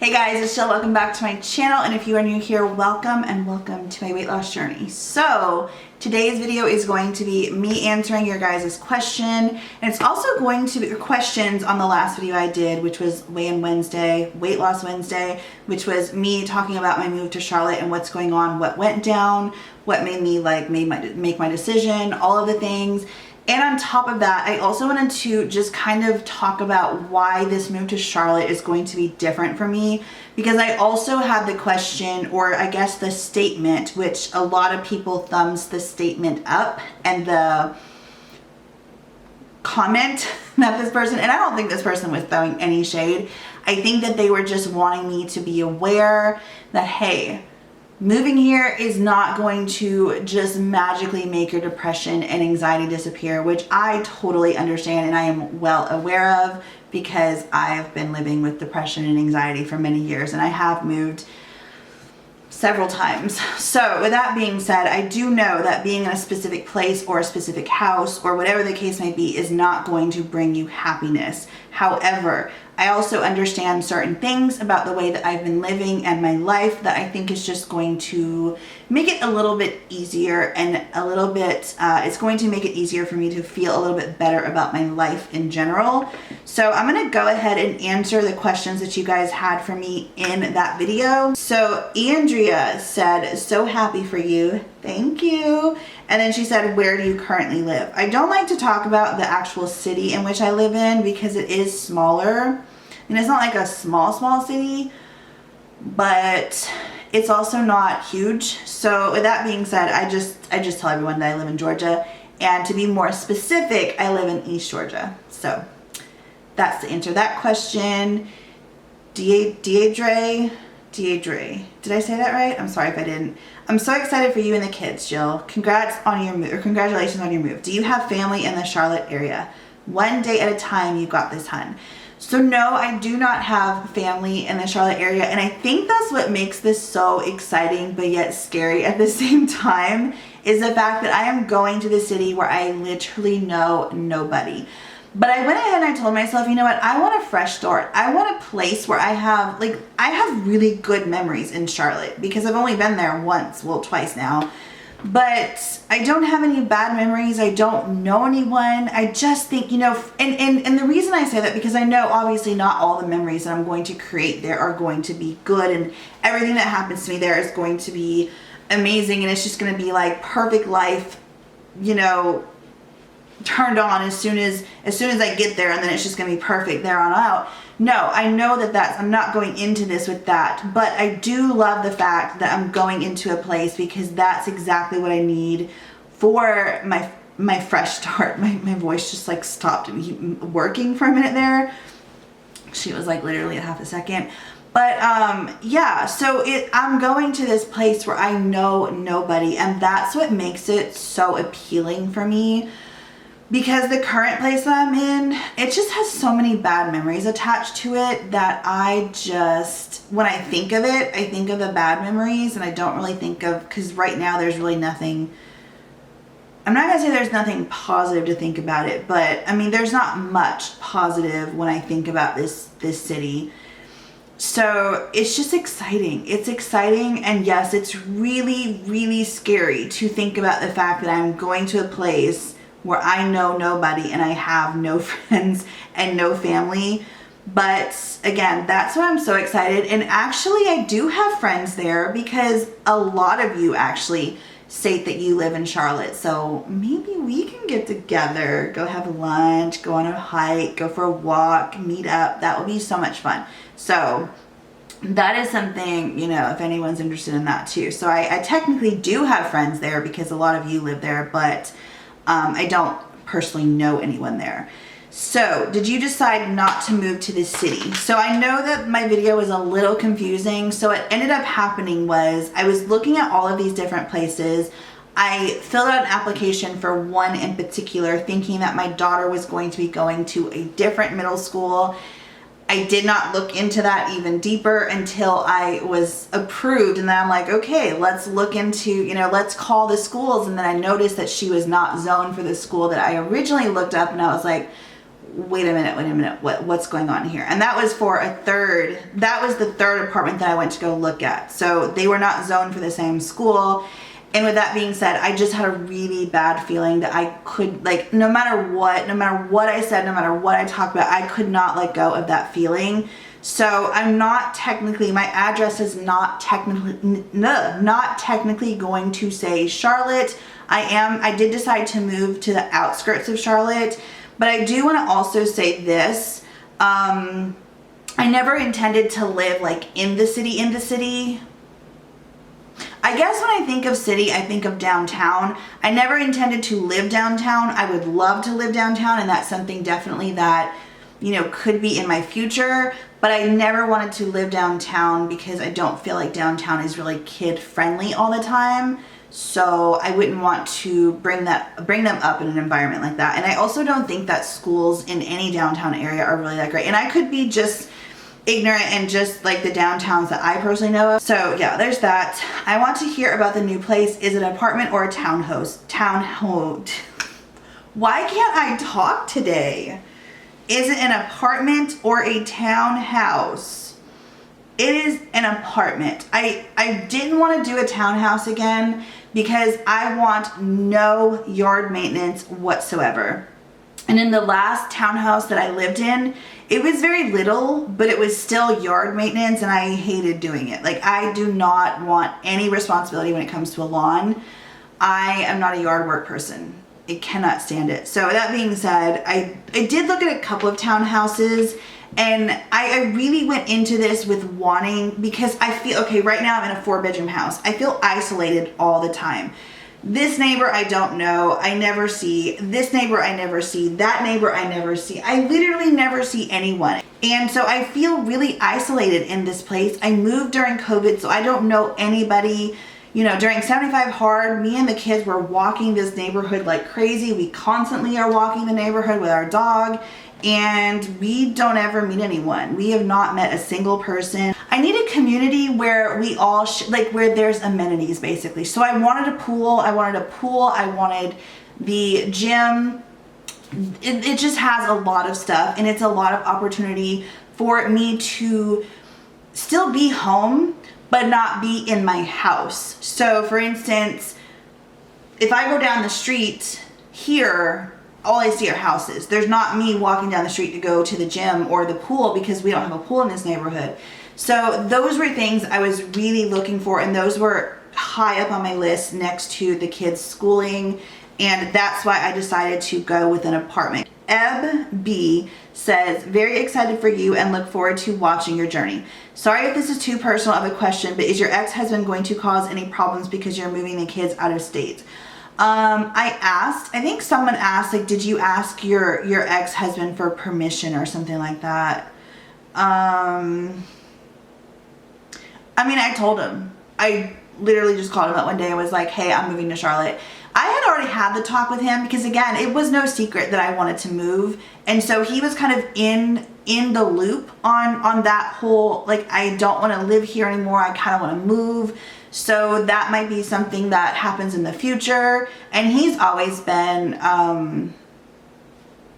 Hey guys, it's Jill. Welcome back to my channel, and if you are new here, welcome and welcome to my weight loss journey. So today's video is going to be me answering your guys' question, and it's also going to be your questions on the last video I did, which was Weight Loss Wednesday, which was me talking about my move to Charlotte and what's going on, what went down, what made me make my decision, all of the things. And on top of that, I also wanted to just kind of talk about why this move to Charlotte is going to be different for me, because I also had the question, or I guess the statement, which a lot of people thumbs the statement up, and the comment that this person, and I don't think this person was throwing any shade. I think that they were just wanting me to be aware that, hey, moving here is not going to just magically make your depression and anxiety disappear, which I totally understand and I am well aware of, because I've been living with depression and anxiety for many years, and I have moved several times. So with that being said, I do know that being in a specific place or a specific house or whatever the case may be is not going to bring you happiness. However, I also understand certain things about the way that I've been living and my life that I think is just going to make it a little bit easier, and a little bit, it's going to make it easier for me to feel a little bit better about my life in general. So I'm gonna go ahead and answer the questions that you guys had for me in that video. So Andrea said, so happy for you. Thank you. And then she said, where do you currently live? I don't like to talk about the actual city in which I live in because it is smaller. And it's not like a small city, but it's also not huge. So with that being said, I just tell everyone that I live in Georgia. And to be more specific, I live in East Georgia. So that's to answer that question. Deidre, did I say that right? I'm sorry if I didn't. I'm so excited for you and the kids, Jill. Congrats on your move, or congratulations on your move. Do you have family in the Charlotte area? One day at a time, you got this, hun. So no, I do not have family in the Charlotte area, and I think that's what makes this so exciting but yet scary at the same time, is the fact that I am going to the city where I literally know nobody. But I went ahead and I told myself, you know what, I want a fresh start. I want a place where I have really good memories in Charlotte, because I've only been there once, well, twice now. But I don't have any bad memories. I don't know anyone. I just think, you know, and the reason I say that, because I know obviously not all the memories that I'm going to create there are going to be good, and everything that happens to me there is going to be amazing, and it's just going to be like perfect life, you know, turned on as soon as I get there, and then it's just going to be perfect there on out. No, I know that I'm not going into this with that, but I do love the fact that I'm going into a place, because that's exactly what I need for my fresh start. My voice just like stopped working for a minute there. She was like literally a half a second. But yeah, so I'm going to this place where I know nobody, and that's what makes it so appealing for me. Because the current place that I'm in, it just has so many bad memories attached to it that when I think of it, I think of the bad memories, and I don't really think of, because right now there's really nothing, I'm not gonna say there's nothing positive to think about it, but I mean, there's not much positive when I think about this city. So it's just exciting. It's exciting, and yes, it's really, really scary to think about the fact that I'm going to a place where I know nobody and I have no friends and no family. But again, that's why I'm so excited. And actually, I do have friends there, because a lot of you actually state that you live in Charlotte. So maybe we can get together, go have lunch, go on a hike, go for a walk, meet up. That would be so much fun. So that is something, you know, if anyone's interested in that too. So I technically do have friends there, because a lot of you live there, but I don't personally know anyone there. So did you decide not to move to this city? So I know that my video was a little confusing. So what ended up happening was, I was looking at all of these different places. I filled out an application for one in particular, thinking that my daughter was going to be going to a different middle school. I did not look into that even deeper until I was approved, and then I'm like, okay, let's look into, you know, let's call the schools. And then I noticed that she was not zoned for the school that I originally looked up, and I was like, wait a minute, what's going on here? And that was the third apartment that I went to go look at. So they were not zoned for the same school. And with that being said, I just had a really bad feeling that I could, like, no matter what I said, no matter what I talked about, I could not let go of that feeling. So I'm not technically, my address is not technically going to say Charlotte. I did decide to move to the outskirts of Charlotte, but I do want to also say this. I never intended to live like in the city. I guess when I think of city, I think of downtown. I never intended to live downtown. I would love to live downtown, and that's something definitely that, you know, could be in my future, but I never wanted to live downtown because I don't feel like downtown is really kid friendly all the time. So I wouldn't want to bring them up in an environment like that. And I also don't think that schools in any downtown area are really that great. And I could be just ignorant and just like the downtowns that I personally know of. So yeah, there's that. I want to hear about the new place. Is it an apartment or a townhouse? Why can't I talk today? Is it an apartment or a townhouse? It is an apartment. I didn't want to do a townhouse again because I want no yard maintenance whatsoever. And in the last townhouse that I lived in, it was very little, but it was still yard maintenance, and I hated doing it. Like, I do not want any responsibility when it comes to a lawn. I am not a yard work person. I cannot stand it. So that being said, I did look at a couple of townhouses, and I really went into this with wanting, because I feel, okay, right now I'm in a 4-bedroom house. I feel isolated all the time. This neighbor I don't know, I never see. This neighbor I never see. That neighbor I never see. I literally never see anyone. And so I feel really isolated in this place. I moved during COVID, so I don't know anybody. You know, during 75 Hard, me and the kids were walking this neighborhood like crazy. We constantly are walking the neighborhood with our dog, and we don't ever meet anyone. We have not met a single person. I need a community where we all, where there's amenities basically. So I wanted a pool. I wanted the gym. It just has a lot of stuff, and it's a lot of opportunity for me to still be home, but not be in my house. So for instance, if I go down the street here, all I see are houses. There's not me walking down the street to go to the gym or the pool, because we don't have a pool in this neighborhood. So those were things I was really looking for, and those were high up on my list next to the kids' schooling, and that's why I decided to go with an apartment. Eb B says, very excited for you and look forward to watching your journey. Sorry if this is too personal of a question, but is your ex-husband going to cause any problems because you're moving the kids out of state? I think someone asked, like, did you ask your ex-husband for permission or something like that? I mean, I told him. I literally just called him up one day and was like, hey, I'm moving to Charlotte. I had already had the talk with him because, again, it was no secret that I wanted to move. And so he was kind of in the loop on that whole, like, I don't want to live here anymore. I kind of want to move. So that might be something that happens in the future. And he's always been,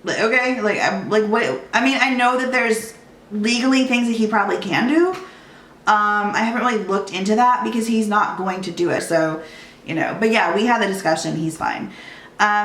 okay, what, I mean, I know that there's legally things that he probably can do. I haven't really looked into that because he's not going to do it. So, you know, but yeah, we had the discussion. He's fine.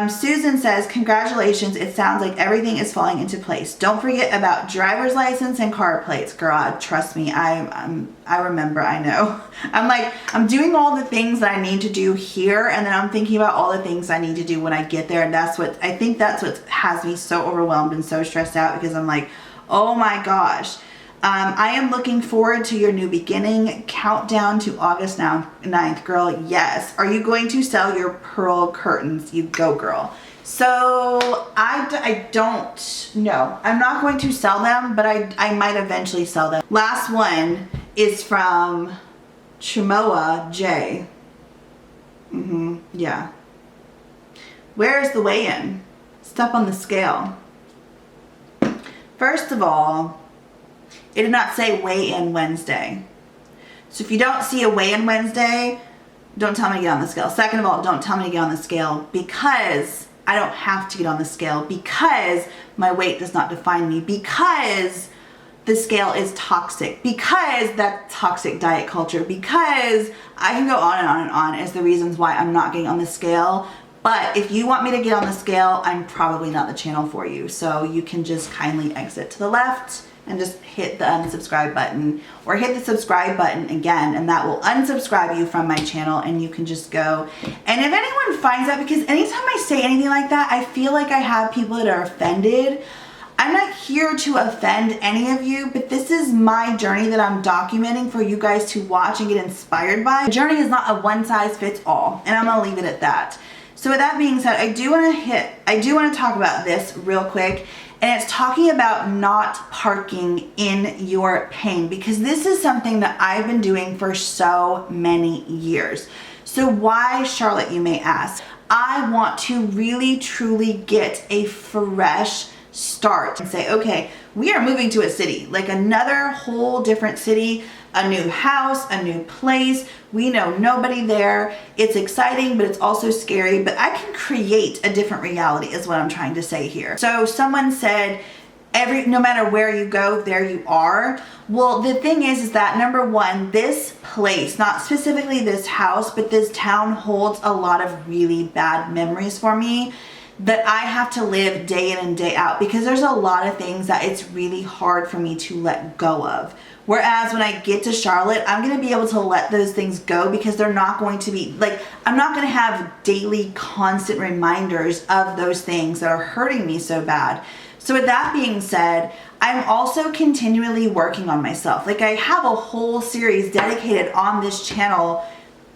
Susan says, congratulations. It sounds like everything is falling into place. Don't forget about driver's license and car plates. Girl, trust me. I remember, I know. I'm doing all the things that I need to do here, and then I'm thinking about all the things I need to do when I get there. And I think that's what has me so overwhelmed and so stressed out, because I'm like, oh my gosh. I am looking forward to your new beginning. Countdown to August 9th, girl. Yes. Are you going to sell your pearl curtains? You go, girl. So I don't know. I'm not going to sell them, but I might eventually sell them. Last one is from Chimoa J. Yeah. Where is the weigh-in? Step on the scale. First of all, it did not say weigh-in Wednesday. So if you don't see a weigh-in Wednesday, don't tell me to get on the scale. Second of all, don't tell me to get on the scale, because I don't have to get on the scale because my weight does not define me, because the scale is toxic, because that toxic diet culture, because I can go on and on and on as the reasons why I'm not getting on the scale. But if you want me to get on the scale, I'm probably not the channel for you. So you can just kindly exit to the left and just hit the unsubscribe button, or hit the subscribe button again, and that will unsubscribe you from my channel, and you can just go. And if anyone finds out, because anytime I say anything like that, I feel like I have people that are offended. I'm not here to offend any of you, but this is my journey that I'm documenting for you guys to watch and get inspired by. The journey is not a one size fits all, and I'm gonna leave it at that. So with that being said, I do want to talk about this real quick, and it's talking about not parking in your pain, because this is something that I've been doing for so many years. So why, Charlotte, you may ask? I want to really truly get a fresh start and say, okay, we are moving to a city, like another whole different city, a new house, a new place. We know nobody there. It's exciting, but it's also scary, but I can create a different reality is what I'm trying to say here. So someone said, no matter where you go, there you are. Well, the thing is that number one, this place, not specifically this house, but this town holds a lot of really bad memories for me that I have to live day in and day out, because there's a lot of things that it's really hard for me to let go of. Whereas when I get to Charlotte, I'm going to be able to let those things go, because they're not going to be like, I'm not going to have daily constant reminders of those things that are hurting me so bad. So with that being said, I'm also continually working on myself. Like, I have a whole series dedicated on this channel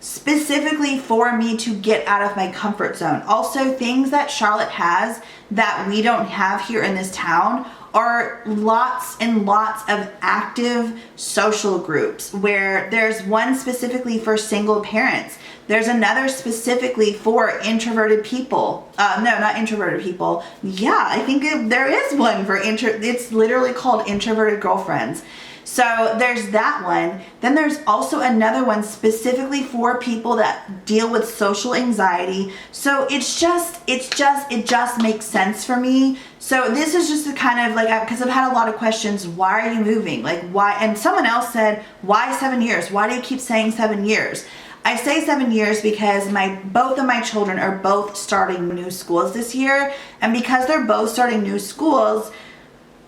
specifically for me to get out of my comfort zone. Also, things that Charlotte has that we don't have here in this town are lots and lots of active social groups, where there's one specifically for single parents. There's another specifically for introverted people. No, not introverted people. Yeah, I think there is one for it's literally called Introverted Girlfriends. So there's that one. Then there's also another one specifically for people that deal with social anxiety. So it just makes sense for me. So this is just a kind of like, because I've had a lot of questions, why are you moving? Like, why? And someone else said, why 7 years? Why do you keep saying 7 years? I say 7 years because both of my children are both starting new schools this year. And because they're both starting new schools,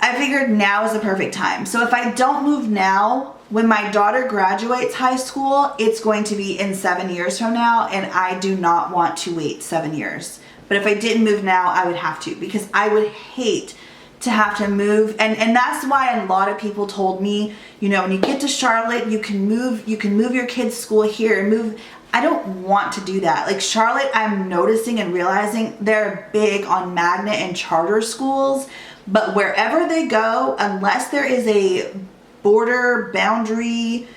I figured now is the perfect time. So if I don't move now, when my daughter graduates high school, it's going to be in 7 years from now, and I do not want to wait 7 years. But if I didn't move now, I would have to, because I would hate to have to move. And that's why a lot of people told me, you know, when you get to Charlotte, you can move your kids' school here and move. I don't want to do that. Like Charlotte, I'm noticing and realizing they're big on magnet and charter schools. But wherever they go, unless there is a border boundary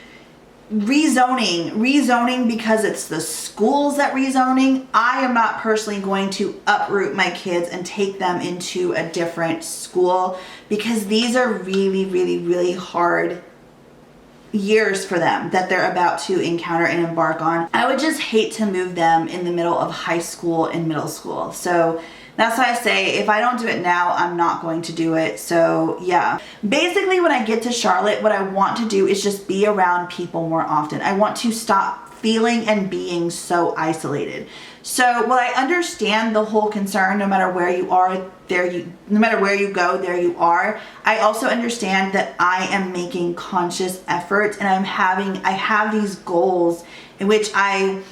rezoning because it's the schools that rezoning, I am not personally going to uproot my kids and take them into a different school, because these are really, really, really hard years for them that they're about to encounter and embark on. I would just hate to move them in the middle of high school and middle school. So that's why I say, if I don't do it now, I'm not going to do it. So yeah, basically when I get to Charlotte, what I want to do is just be around people more often. I want to stop feeling and being so isolated. So while I understand the whole concern, no matter where you are, no matter where you go, there you are, I also understand that I am making conscious efforts, and I have these goals in which I've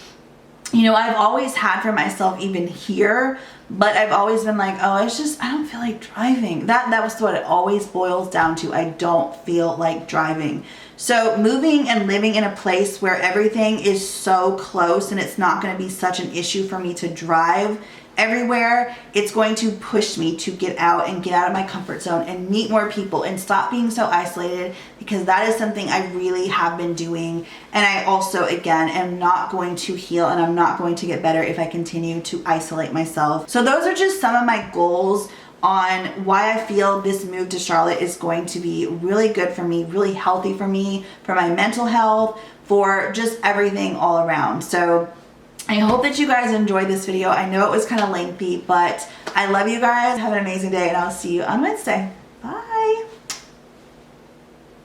always had for myself even here, but I've always been like, oh, I don't feel like driving. That was what it always boils down to. I don't feel like driving. So moving and living in a place where everything is so close and it's not going to be such an issue for me to drive everywhere, it's going to push me to get out and get out of my comfort zone and meet more people and stop being so isolated, because that is something I really have been doing. And I also, again, am not going to heal, and I'm not going to get better if I continue to isolate myself. So those are just some of my goals on why I feel this move to Charlotte is going to be really good for me, really healthy for me, for my mental health, for just everything all around. So I hope that you guys enjoyed this video. I know it was kind of lengthy, but I love you guys. Have an amazing day, and I'll see you on Wednesday. Bye.